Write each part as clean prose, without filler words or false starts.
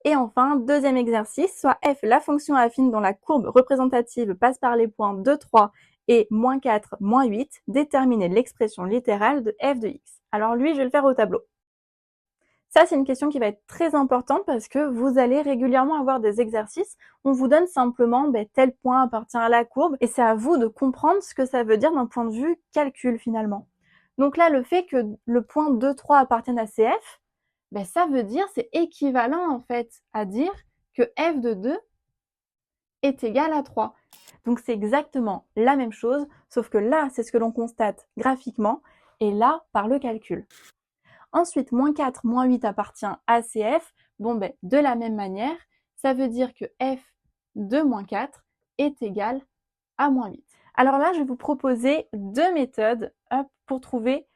Et enfin, deuxième exercice, soit f la fonction affine dont la courbe représentative passe par les points 2, 3 et moins 4, moins 8, déterminer l'expression littérale de f de x. Alors lui, je vais le faire au tableau. Ça, c'est une question qui va être très importante parce que vous allez régulièrement avoir des exercices. On vous donne simplement tel point appartient à la courbe et c'est à vous de comprendre ce que ça veut dire d'un point de vue calcul finalement. Donc là, le fait que le point 2, 3 appartienne à CF, ça veut dire, c'est équivalent en fait à dire que f de 2 est égal à 3. Donc c'est exactement la même chose, sauf que là, c'est ce que l'on constate graphiquement et là, par le calcul. Ensuite, moins 4, moins 8 appartient à CF. De la même manière, ça veut dire que f de moins 4 est égal à moins 8. Alors là, je vais vous proposer deux méthodes pour trouver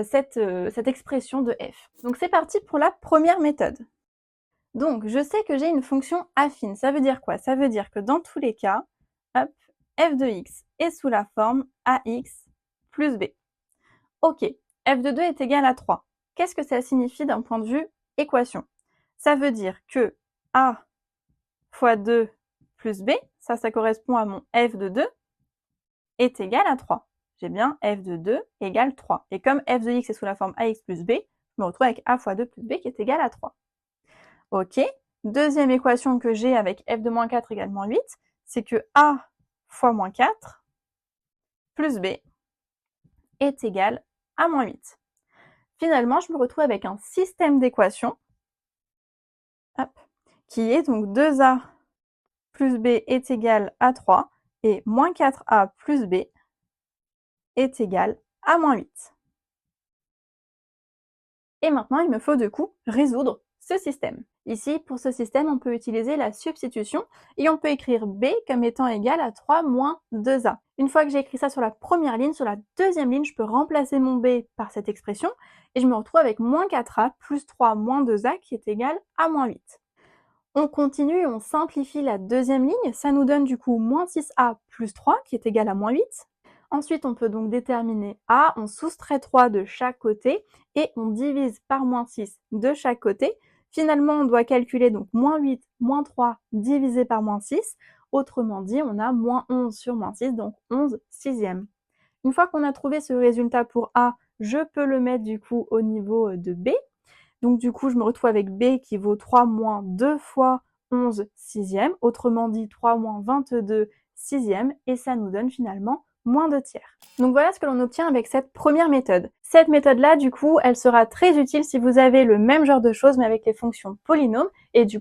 cette expression de f. Donc c'est parti pour la première méthode. Donc je sais que j'ai une fonction affine. Ça veut dire quoi? Ça veut dire que dans tous les cas, f de x est sous la forme ax plus b. Ok, f de 2 est égal à 3. Qu'est-ce que ça signifie d'un point de vue équation? Ça veut dire que a fois 2 plus b, ça correspond à mon f de 2, est égal à 3. J'ai bien f de 2 égale 3. Et comme f de x est sous la forme ax plus b, je me retrouve avec a fois 2 plus b qui est égal à 3. Ok, deuxième équation que j'ai avec f de moins 4 égale moins 8, c'est que a fois moins 4 plus b est égal à moins 8. Finalement, je me retrouve avec un système d'équations qui est donc 2a plus b est égal à 3 et moins 4a plus b est égal à moins 8. Et maintenant, il me faut du coup résoudre ce système. Ici, pour ce système, on peut utiliser la substitution et on peut écrire b comme étant égal à 3 moins 2a. Une fois que j'ai écrit ça sur la première ligne, sur la deuxième ligne, je peux remplacer mon b par cette expression et je me retrouve avec moins 4a plus 3 moins 2a qui est égal à moins 8. On continue, on simplifie la deuxième ligne, ça nous donne du coup moins 6a plus 3 qui est égal à moins 8. Ensuite, on peut donc déterminer a, on soustrait 3 de chaque côté et on divise par moins 6 de chaque côté. Finalement, on doit calculer donc moins 8, moins 3 divisé par moins 6. Autrement dit, on a moins 11 sur moins 6, donc 11 sixièmes. Une fois qu'on a trouvé ce résultat pour a, je peux le mettre du coup au niveau de b. Donc du coup, je me retrouve avec b qui vaut 3 moins 2 fois 11 sixièmes, autrement dit 3 moins 22 sixièmes, et ça nous donne finalement moins 2 tiers. Donc voilà ce que l'on obtient avec cette première méthode. Cette méthode-là, du coup, elle sera très utile si vous avez le même genre de choses, mais avec les fonctions polynômes, et du coup,